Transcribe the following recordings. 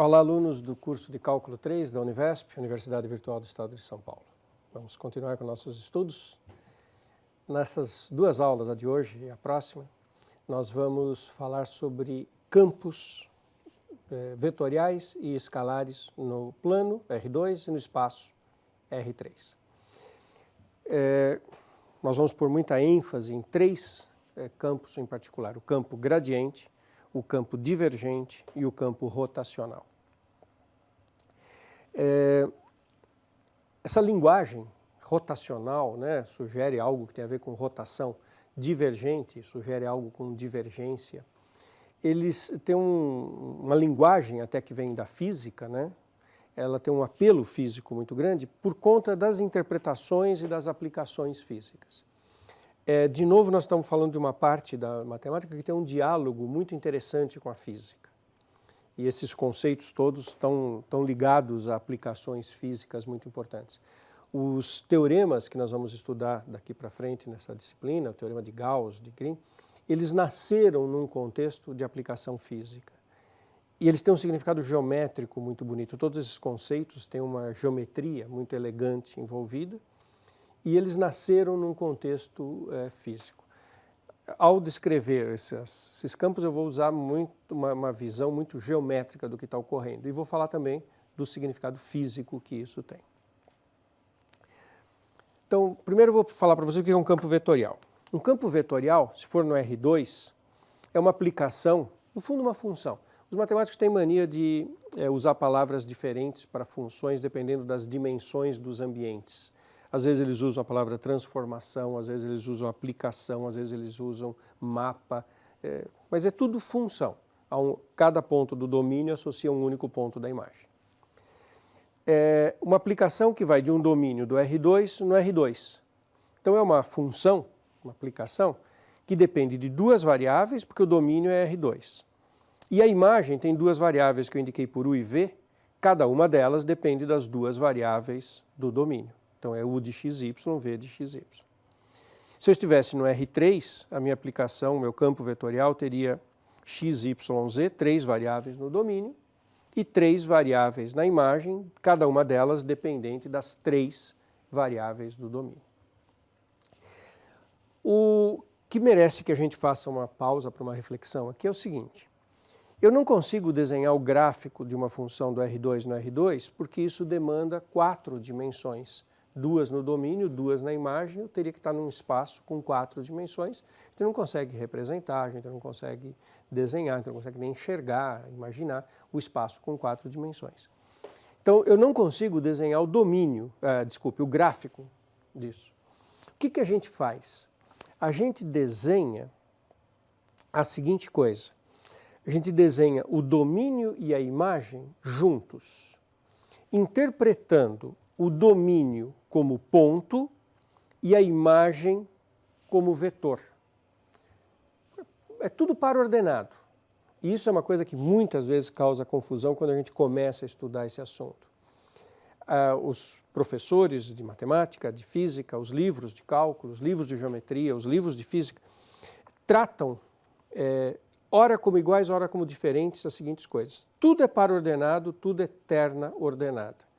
Olá, alunos do curso de Cálculo 3 da Univesp, Universidade Virtual do Estado de São Paulo. Vamos continuar com nossos estudos. Nessas duas aulas, a de hoje e a próxima, nós vamos falar sobre campos vetoriais e escalares no plano R2 e no espaço R3. Nós vamos pôr muita ênfase em três campos em particular: o campo gradiente, o campo divergente e o campo rotacional. Essa linguagem rotacional, né, sugere algo que tem a ver com rotação, divergente sugere algo com divergência. Eles têm uma linguagem até que vem da física, né? Ela tem um apelo físico muito grande por conta das interpretações e das aplicações físicas. De novo, nós estamos falando de uma parte da matemática que tem um diálogo muito interessante com a física. E esses conceitos todos estão ligados a aplicações físicas muito importantes. Os teoremas que nós vamos estudar daqui para frente nessa disciplina, o teorema de Gauss, de Green, eles nasceram num contexto de aplicação física. E eles têm um significado geométrico muito bonito. Todos esses conceitos têm uma geometria muito elegante envolvida. E eles nasceram num contexto físico. Ao descrever esses campos, eu vou usar uma visão muito geométrica do que está ocorrendo. E vou falar também do significado físico que isso tem. Então, primeiro eu vou falar para você o que é um campo vetorial. Um campo vetorial, se for no R2, é uma aplicação, no fundo uma função. Os matemáticos têm mania de usar palavras diferentes para funções dependendo das dimensões dos ambientes. Às vezes eles usam a palavra transformação, às vezes eles usam aplicação, às vezes eles usam mapa, mas é tudo função. Cada ponto do domínio associa um único ponto da imagem. Uma aplicação que vai de um domínio do R2 no R2. Então é uma função, uma aplicação, que depende de duas variáveis, porque o domínio é R2. E a imagem tem duas variáveis que eu indiquei por U e V, cada uma delas depende das duas variáveis do domínio. Então é U de xy, V de xy. Se eu estivesse no R3, a minha aplicação, o meu campo vetorial teria x, y, z, três variáveis no domínio e três variáveis na imagem, cada uma delas dependente das três variáveis do domínio. O que merece que a gente faça uma pausa para uma reflexão aqui é o seguinte: eu não consigo desenhar o gráfico de uma função do R2 no R2 porque isso demanda 4 dimensões. Duas no domínio, duas na imagem, eu teria que estar num espaço com 4 dimensões. A gente não consegue representar, a gente não consegue desenhar, a gente não consegue nem enxergar, imaginar o espaço com 4 dimensões. Então, eu não consigo desenhar o domínio, o gráfico disso. O que a gente faz? A gente desenha a seguinte coisa: a gente desenha o domínio e a imagem juntos, interpretando o domínio como ponto e a imagem como vetor. É tudo par ordenado. E isso é uma coisa que muitas vezes causa confusão quando a gente começa a estudar esse assunto. Os professores de matemática, de física, os livros de cálculo, os livros de geometria, os livros de física, tratam ora como iguais, ora como diferentes as seguintes coisas. Tudo é par ordenado, tudo é terna ordenada.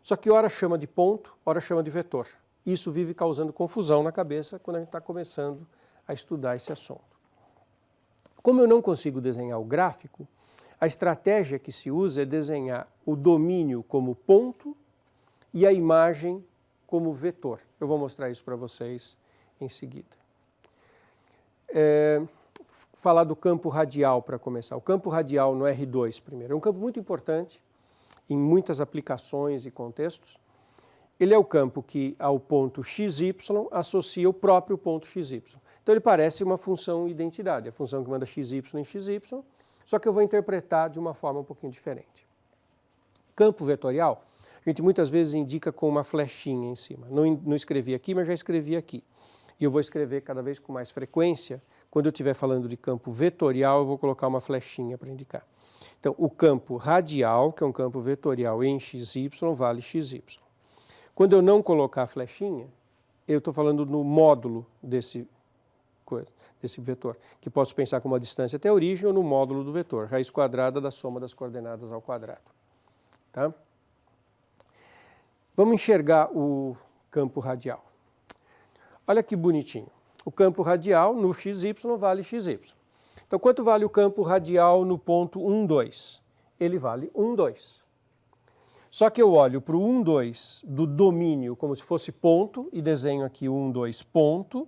Só que ora chama de ponto, ora chama de vetor. Isso vive causando confusão na cabeça quando a gente está começando a estudar esse assunto. Como eu não consigo desenhar o gráfico, a estratégia que se usa é desenhar o domínio como ponto e a imagem como vetor. Eu vou mostrar isso para vocês em seguida. Falar do campo radial para começar. O campo radial no R2 primeiro. É um campo muito importante em muitas aplicações e contextos. Ele é o campo que ao ponto xy associa o próprio ponto xy. Então ele parece uma função identidade, a função que manda xy em xy, só que eu vou interpretar de uma forma um pouquinho diferente. Campo vetorial, a gente muitas vezes indica com uma flechinha em cima. Não escrevi aqui, mas já escrevi aqui. E eu vou escrever cada vez com mais frequência. Quando eu estiver falando de campo vetorial, eu vou colocar uma flechinha para indicar. Então, o campo radial, que é um campo vetorial em xy, vale xy. Quando eu não colocar a flechinha, eu estou falando no módulo desse desse vetor, que posso pensar como a distância até a origem ou no módulo do vetor, raiz quadrada da soma das coordenadas ao quadrado. Tá? Vamos enxergar o campo radial. Olha que bonitinho. O campo radial no xy vale xy. Então, quanto vale o campo radial no ponto 1, 2? Ele vale 1, 2. Só que eu olho para o 1, 2 do domínio como se fosse ponto e desenho aqui 1, 2 ponto,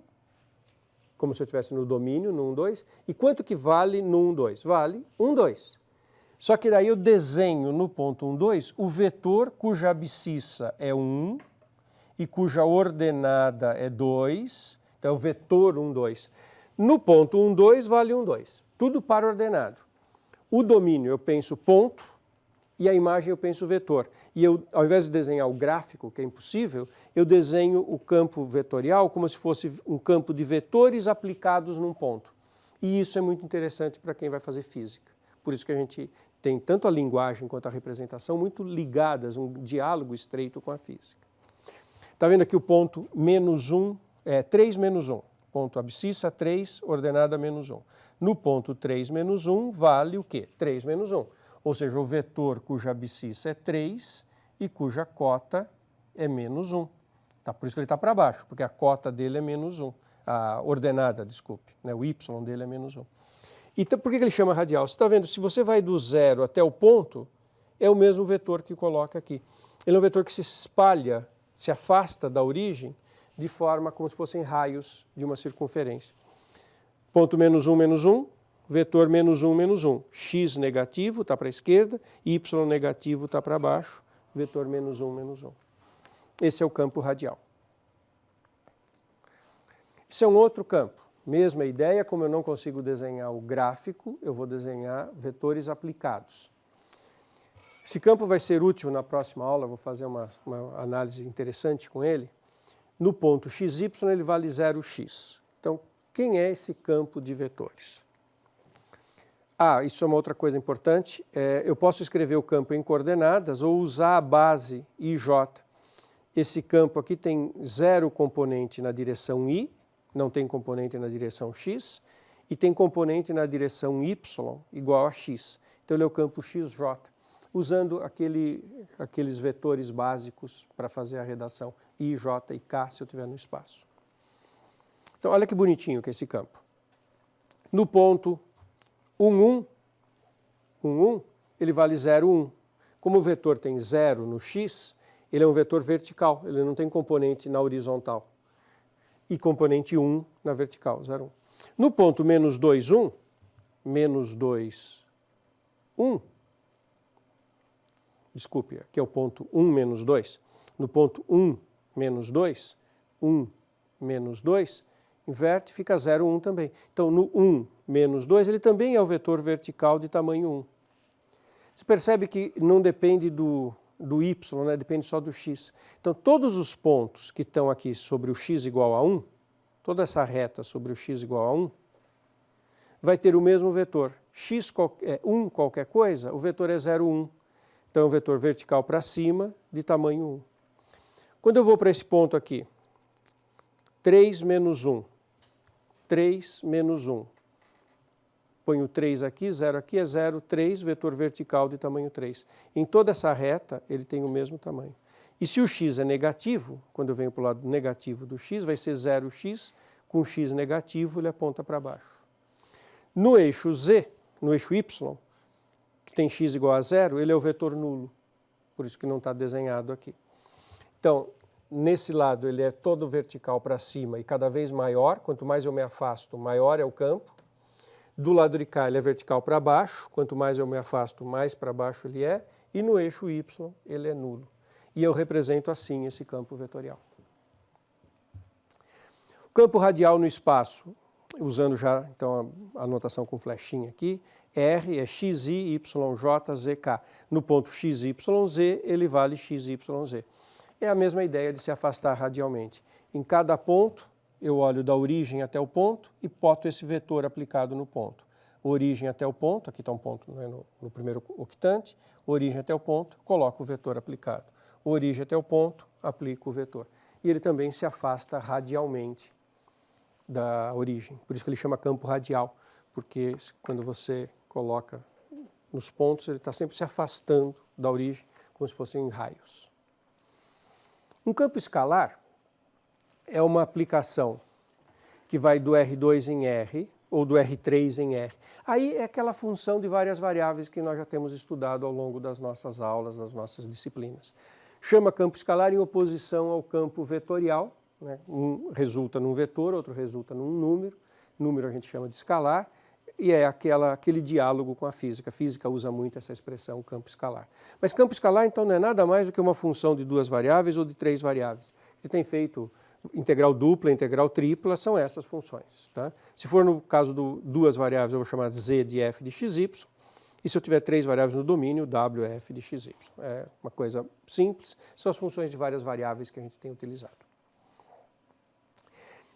como se eu estivesse no domínio, no 1, 2. E quanto que vale no 1, 2? Vale 1, 2. Só que daí eu desenho no ponto 1, 2 o vetor cuja abscissa é 1 e cuja ordenada é 2. Então, é o vetor 1, 2. No ponto 1, 2 vale 1, 2. Tudo par ordenado. O domínio eu penso ponto e a imagem eu penso vetor. E eu, ao invés de desenhar o gráfico, que é impossível, eu desenho o campo vetorial como se fosse um campo de vetores aplicados num ponto. E isso é muito interessante para quem vai fazer física. Por isso que a gente tem tanto a linguagem quanto a representação muito ligadas, um diálogo estreito com a física. Está vendo aqui o ponto menos 1, 3 menos 1. Ponto abscissa 3, ordenada menos 1. No ponto 3 menos 1 vale o quê? 3 menos 1. Ou seja, o vetor cuja abscissa é 3 e cuja cota é menos 1. Tá, por isso que ele está para baixo, porque a cota dele é menos 1. A ordenada, desculpe, né? O y dele é menos 1. Então, por que ele chama radial? Você está vendo, se você vai do zero até o ponto, é o mesmo vetor que coloca aqui. Ele é um vetor que se espalha, se afasta da origem, de forma como se fossem raios de uma circunferência. Ponto menos 1, vetor menos 1, x negativo está para a esquerda, y negativo está para baixo, vetor menos 1. Esse é o campo radial. Esse é um outro campo. Mesma ideia, como eu não consigo desenhar o gráfico, eu vou desenhar vetores aplicados. Esse campo vai ser útil na próxima aula, vou fazer uma análise interessante com ele. No ponto xy ele vale 0x. Então, quem é esse campo de vetores? Isso é uma outra coisa importante. Eu posso escrever o campo em coordenadas ou usar a base ij. Esse campo aqui tem 0 componente na direção y, não tem componente na direção x, e tem componente na direção y igual a x. Então, ele é o campo xj, usando aqueles vetores básicos para fazer a redação i, j e k, se eu estiver no espaço. Então, olha que bonitinho que é esse campo. No ponto 1, 1, ele vale 0, 1. Como o vetor tem 0 no x, ele é um vetor vertical, ele não tem componente na horizontal. E componente 1 na vertical, 0, 1. No ponto menos 2, 1, menos 2, 1, desculpe, aqui é o ponto 1 menos 2. No ponto 1 menos 2, 1 menos 2, inverte, fica 0, 1 também. Então, no 1 menos 2, ele também é o vetor vertical de tamanho 1. Você percebe que não depende do y, né? Depende só do x. Então, todos os pontos que estão aqui sobre o x igual a 1, toda essa reta sobre o x igual a 1, vai ter o mesmo vetor. X é 1 qualquer coisa, o vetor é 0, 1. Então, é um vetor vertical para cima de tamanho 1. Quando eu vou para esse ponto aqui, 3 menos 1, 3 menos 1. Ponho 3 aqui, 0 aqui, é 0, 3, vetor vertical de tamanho 3. Em toda essa reta, ele tem o mesmo tamanho. E se o x é negativo, quando eu venho para o lado negativo do x, vai ser 0x, com x negativo, ele aponta para baixo. No eixo z, no eixo y, que tem x igual a 0, ele é o vetor nulo, por isso que não está desenhado aqui. Então, nesse lado ele é todo vertical para cima e cada vez maior, quanto mais eu me afasto, maior é o campo. Do lado de cá ele é vertical para baixo, quanto mais eu me afasto, mais para baixo ele é, e no eixo y ele é nulo. E eu represento assim esse campo vetorial. O campo radial no espaço, usando já então a anotação com flechinha aqui, R é xi, yj, zk. No ponto xyz ele vale xyz. É a mesma ideia de se afastar radialmente. Em cada ponto, eu olho da origem até o ponto e boto esse vetor aplicado no ponto. Origem até o ponto, aqui está um ponto, né, no primeiro octante, origem até o ponto, coloco o vetor aplicado. Origem até o ponto, aplico o vetor. E ele também se afasta radialmente da origem. Por isso que ele chama campo radial, porque quando você coloca nos pontos, ele está sempre se afastando da origem, como se fossem raios. Um campo escalar é uma aplicação que vai do R2 em R, ou do R3 em R. Aí é aquela função de várias variáveis que nós já temos estudado ao longo das nossas aulas, das nossas disciplinas. Chama campo escalar em oposição ao campo vetorial, né? Um resulta num vetor, outro resulta num número. Número a gente chama de escalar, e é aquele diálogo com a física. A física usa muito essa expressão, campo escalar. Mas campo escalar, então, não é nada mais do que uma função de duas variáveis ou de três variáveis. Você tem feito integral dupla, integral tripla, são essas funções. Tá? Se for no caso de duas variáveis, eu vou chamar z de f de xy. E se eu tiver três variáveis no domínio, w é f de xy. É uma coisa simples, são as funções de várias variáveis que a gente tem utilizado.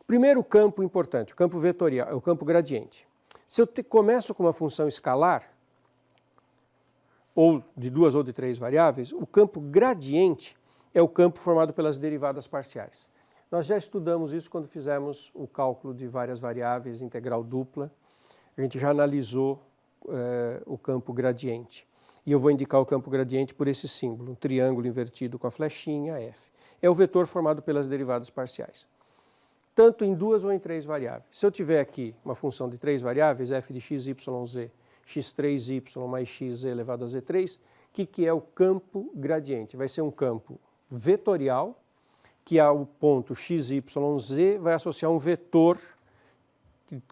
Primeiro campo importante, o campo vetorial, o campo gradiente. Se eu começo com uma função escalar, ou de duas ou de três variáveis, o campo gradiente é o campo formado pelas derivadas parciais. Nós já estudamos isso quando fizemos o cálculo de várias variáveis, integral dupla. A gente já analisou o campo gradiente. E eu vou indicar o campo gradiente por esse símbolo, um triângulo invertido com a flechinha F. É o vetor formado pelas derivadas parciais, tanto em duas ou em três variáveis. Se eu tiver aqui uma função de três variáveis, f de x, y, z, x3y mais xz elevado a z3, o que é o campo gradiente? Vai ser um campo vetorial, que ao ponto x, y, z vai associar um vetor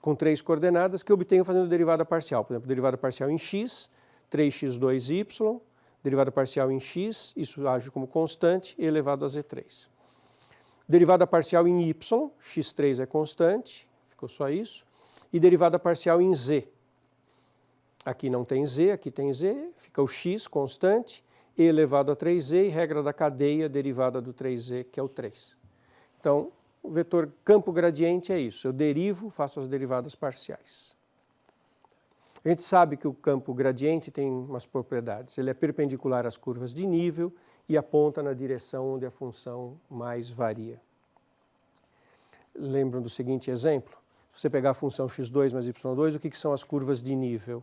com três coordenadas que eu obtenho fazendo derivada parcial. Por exemplo, derivada parcial em x, 3x2y, derivada parcial em x, isso age como constante, elevado a z3. Derivada parcial em y, x3 é constante, ficou só isso, e derivada parcial em z. Aqui não tem z, aqui tem z, fica o x constante, e elevado a 3z, e regra da cadeia, derivada do 3z, que é o 3. Então, o vetor campo gradiente é isso, eu derivo, faço as derivadas parciais. A gente sabe que o campo gradiente tem umas propriedades, ele é perpendicular às curvas de nível e aponta na direção onde a função mais varia. Lembram do seguinte exemplo? Se você pegar a função x2 mais y2, o que são as curvas de nível?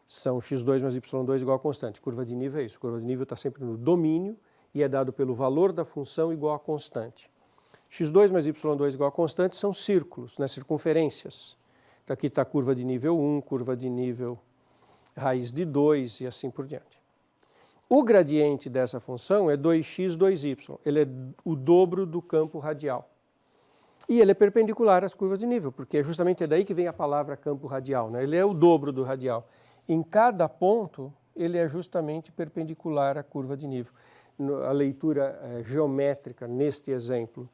São x2 mais y2 igual a constante. Curva de nível é isso, curva de nível está sempre no domínio e é dado pelo valor da função igual a constante. x2 mais y2 igual a constante são círculos, né, circunferências. Então aqui está a curva de nível 1, curva de nível raiz de 2 e assim por diante. O gradiente dessa função é 2x, 2y. Ele é o dobro do campo radial. E ele é perpendicular às curvas de nível, porque é justamente daí que vem a palavra campo radial, né? Ele é o dobro do radial. Em cada ponto, ele é justamente perpendicular à curva de nível. A leitura geométrica neste exemplo,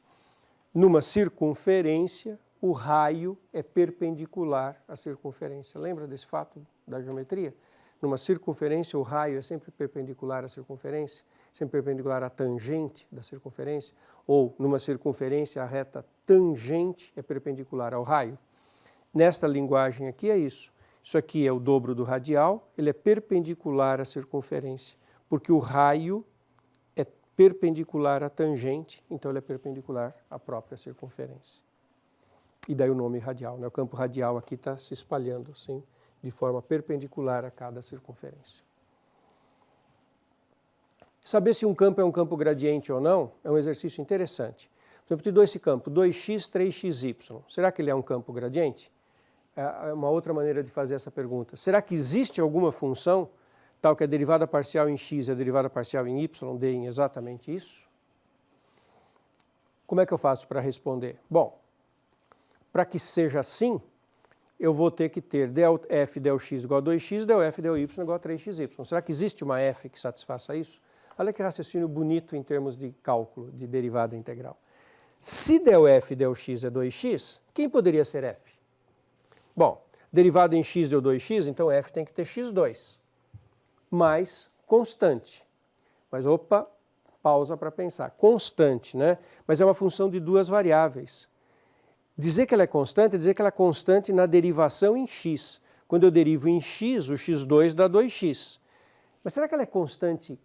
numa circunferência, o raio é perpendicular à circunferência. Lembra desse fato da geometria? Numa circunferência, o raio é sempre perpendicular à circunferência, sempre perpendicular à tangente da circunferência, ou numa circunferência, a reta tangente é perpendicular ao raio. Nesta linguagem aqui é isso. Isso aqui é o dobro do radial, ele é perpendicular à circunferência, porque o raio é perpendicular à tangente, então ele é perpendicular à própria circunferência. E daí o nome radial, né? O campo radial aqui está se espalhando assim, de forma perpendicular a cada circunferência. Saber se um campo é um campo gradiente ou não é um exercício interessante. Por exemplo, te dou esse campo, 2x, 3xy. Será que ele é um campo gradiente? É uma outra maneira de fazer essa pergunta. Será que existe alguma função tal que a derivada parcial em x e a derivada parcial em y deem exatamente isso? Como é que eu faço para responder? Bom, para que seja assim, eu vou ter que ter del f del x igual a 2x, del f del y igual a 3xy. Será que existe uma f que satisfaça isso? Olha que raciocínio bonito em termos de cálculo de derivada integral. Se del f del x é 2x, quem poderia ser f? Bom, derivada em x deu 2x, então f tem que ter x2, mais constante. Mas opa, pausa para pensar. Constante, né? Mas é uma função de duas variáveis. Dizer que ela é constante é dizer que ela é constante na derivação em x. Quando eu derivo em x, o x2 dá 2x. Mas será que ela é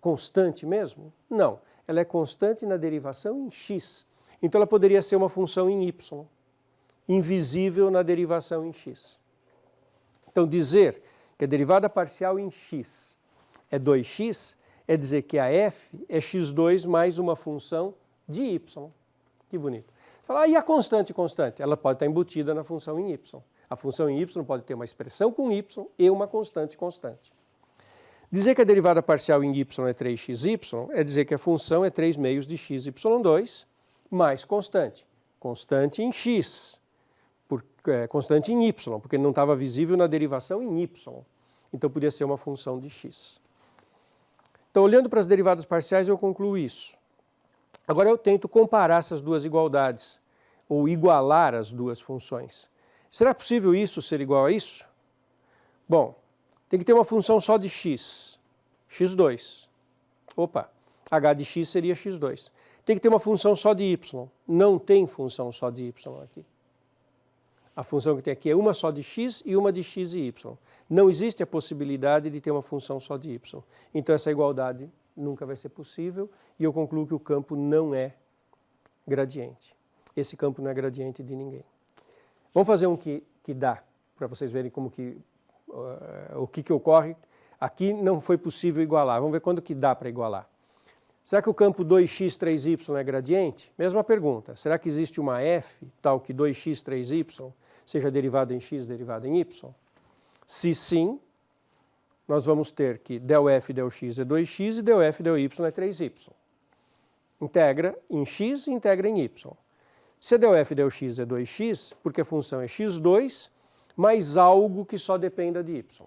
constante mesmo? Não, ela é constante na derivação em x. Então ela poderia ser uma função em y. invisível na derivação em x. Então, dizer que a derivada parcial em x é 2x é dizer que a f é x2 mais uma função de y. Que bonito. Você fala, e a constante constante? Ela pode estar embutida na função em y. A função em y pode ter uma expressão com y e uma constante constante. Dizer que a derivada parcial em y é 3xy é dizer que a função é 3 meios de xy2 mais constante. Constante em x, constante em y, porque não estava visível na derivação em y. Então podia ser uma função de x. Então, olhando para as derivadas parciais, eu concluo isso. Agora eu tento comparar essas duas igualdades, ou igualar as duas funções. Será possível isso ser igual a isso? Bom, tem que ter uma função só de x, x2. Opa, h de x seria x2. Tem que ter uma função só de y. Não tem função só de y aqui. A função que tem aqui é uma só de x e uma de x e y. Não existe a possibilidade de ter uma função só de y. Então essa igualdade nunca vai ser possível e eu concluo que o campo não é gradiente. Esse campo não é gradiente de ninguém. Vamos fazer um que dá, para vocês verem como que, o que ocorre. Aqui não foi possível igualar. Vamos ver quando que dá para igualar. Será que o campo 2x, 3y é gradiente? Mesma pergunta. Será que existe uma f tal que 2x, 3y seja derivada em x, derivada em y? Se sim, nós vamos ter que del f, del x é 2x e del f, del y é 3y. Integra em x e integra em y. Se del f, del x é 2x, porque a função é x2 mais algo que só dependa de y.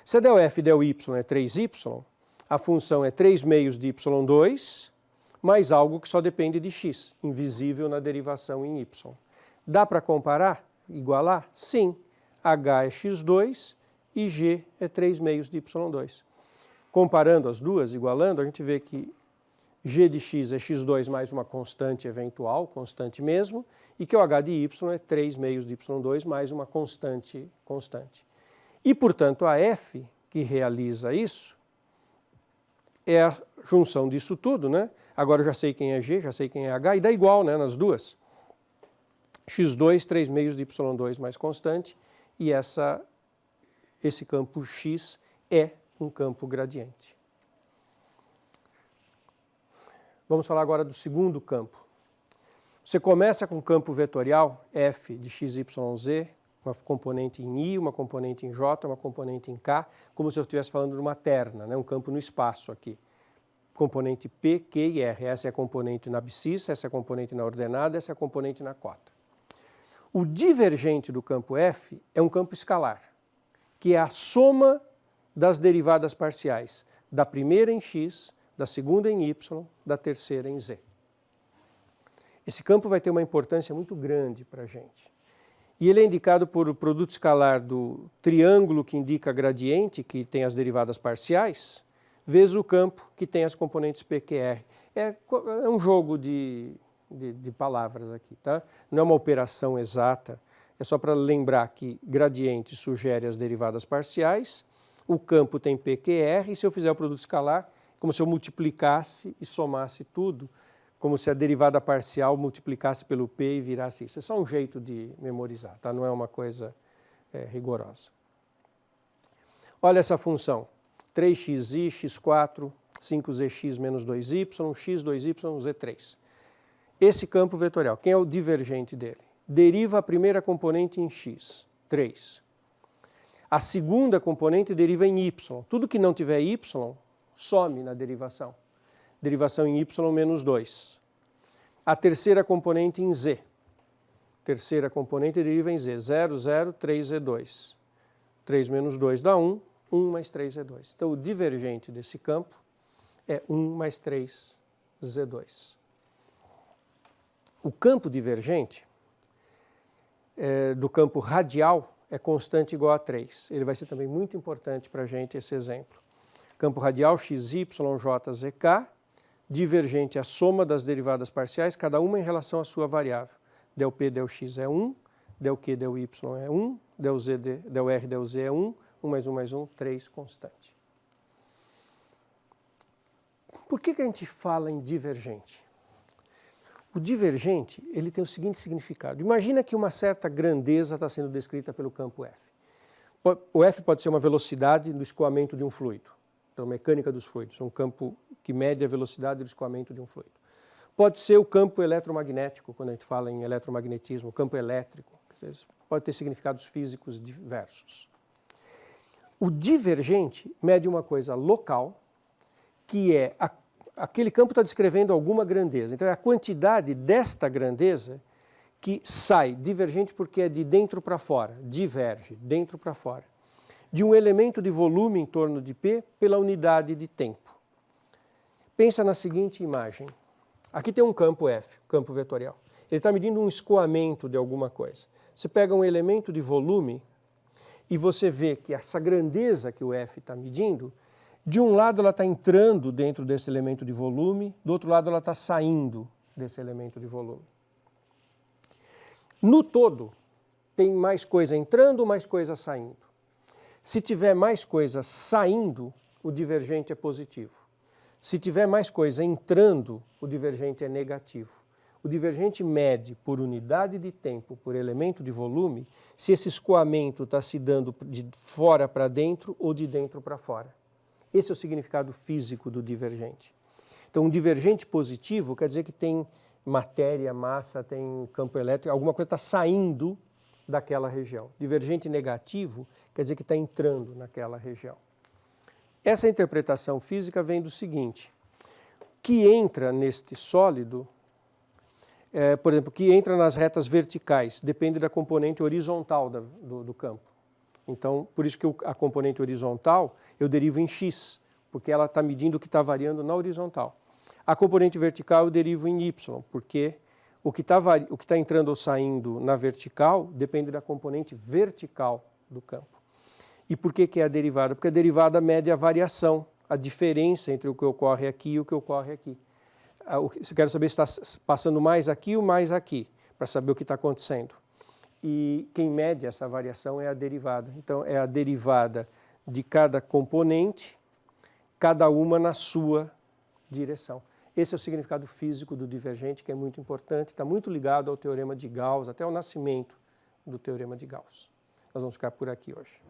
Se del f, del y é 3y, a função é 3 meios de y2 mais algo que só depende de x, invisível na derivação em y. Dá para comparar? Igualar? Sim. H é x2 e g é 3 meios de y2. Comparando as duas, igualando, a gente vê que g de x é x2 mais uma constante eventual, constante mesmo, e que o h de y é 3 meios de y2 mais uma constante constante. E, portanto, a f, que realiza isso, é a junção disso tudo, né? Agora eu já sei quem é g, já sei quem é h, e dá igual, né, nas duas. x2, 3 meios de y2 mais constante, e esse campo x é um campo gradiente. Vamos falar agora do segundo campo. Você começa com o campo vetorial f de x, y, z, uma componente em i, uma componente em j, uma componente em k, como se eu estivesse falando de uma terna, né? Um campo no espaço aqui. Componente p, q e r. Essa é a componente na abscissa, essa é a componente na ordenada, essa é a componente na cota. O divergente do campo f é um campo escalar, que é a soma das derivadas parciais da primeira em x, da segunda em y, da terceira em z. Esse campo vai ter uma importância muito grande para a gente. E ele é indicado por o produto escalar do triângulo que indica gradiente, que tem as derivadas parciais, vezes o campo que tem as componentes p, q, r. É um jogo de palavras aqui, tá? Não é uma operação exata, é só para lembrar que gradiente sugere as derivadas parciais, o campo tem p, q, r, e se eu fizer o produto escalar, como se eu multiplicasse e somasse tudo, como se a derivada parcial multiplicasse pelo p e virasse isso. É só um jeito de memorizar, tá? Não é uma coisa rigorosa. Olha essa função, 3xi, x4, 5zx menos 2y, x, 2y, z3. Esse campo vetorial, quem é o divergente dele? Deriva a primeira componente em x, 3. A segunda componente deriva em y. Tudo que não tiver y, some na derivação. Derivação em y menos 2. A terceira componente em z. Terceira componente deriva em z, 0, 0, 3z2. 3 menos 2 dá 1, 1 mais 3z2. Então o divergente desse campo é 1 mais 3z2. O campo divergente do campo radial é constante igual a 3. Ele vai ser também muito importante para a gente esse exemplo. Campo radial xy, j, zk, divergente a soma das derivadas parciais, cada uma em relação à sua variável. Del p, del x é 1, del q, del y é 1, del r, del z é 1, 1 mais 1, 3, constante. Por que a gente fala em divergente? O divergente, ele tem o seguinte significado. Imagina que uma certa grandeza está sendo descrita pelo campo F. O F pode ser uma velocidade do escoamento de um fluido. Então, mecânica dos fluidos, um campo que mede a velocidade do escoamento de um fluido. Pode ser o campo eletromagnético, quando a gente fala em eletromagnetismo, o campo elétrico. Pode ter significados físicos diversos. O divergente mede uma coisa local, que é aquele campo está descrevendo alguma grandeza. Então, é a quantidade desta grandeza que sai divergente porque é de dentro para fora, diverge, dentro para fora, de um elemento de volume em torno de P pela unidade de tempo. Pensa na seguinte imagem. Aqui tem um campo F, campo vetorial. Ele está medindo um escoamento de alguma coisa. Você pega um elemento de volume e você vê que essa grandeza que o F está medindo, de um lado ela está entrando dentro desse elemento de volume, do outro lado ela está saindo desse elemento de volume. No todo, tem mais coisa entrando, mais coisa saindo. Se tiver mais coisa saindo, o divergente é positivo. Se tiver mais coisa entrando, o divergente é negativo. O divergente mede por unidade de tempo, por elemento de volume, se esse escoamento está se dando de fora para dentro ou de dentro para fora. Esse é o significado físico do divergente. Então, um divergente positivo quer dizer que tem matéria, massa, tem campo elétrico, alguma coisa está saindo daquela região. Divergente negativo quer dizer que está entrando naquela região. Essa interpretação física vem do seguinte, que entra neste sólido, por exemplo, que entra nas retas verticais, depende da componente horizontal do campo. Então, por isso que a componente horizontal eu derivo em x, porque ela está medindo o que está variando na horizontal. A componente vertical eu derivo em y, porque o que está entrando ou saindo na vertical depende da componente vertical do campo. E por que é a derivada? Porque a derivada mede a variação, a diferença entre o que ocorre aqui e o que ocorre aqui. Eu quero saber se está passando mais aqui ou mais aqui, para saber o que está acontecendo. E quem mede essa variação é a derivada. Então, é a derivada de cada componente, cada uma na sua direção. Esse é o significado físico do divergente, que é muito importante, está muito ligado ao teorema de Gauss, até o nascimento do teorema de Gauss. Nós vamos ficar por aqui hoje.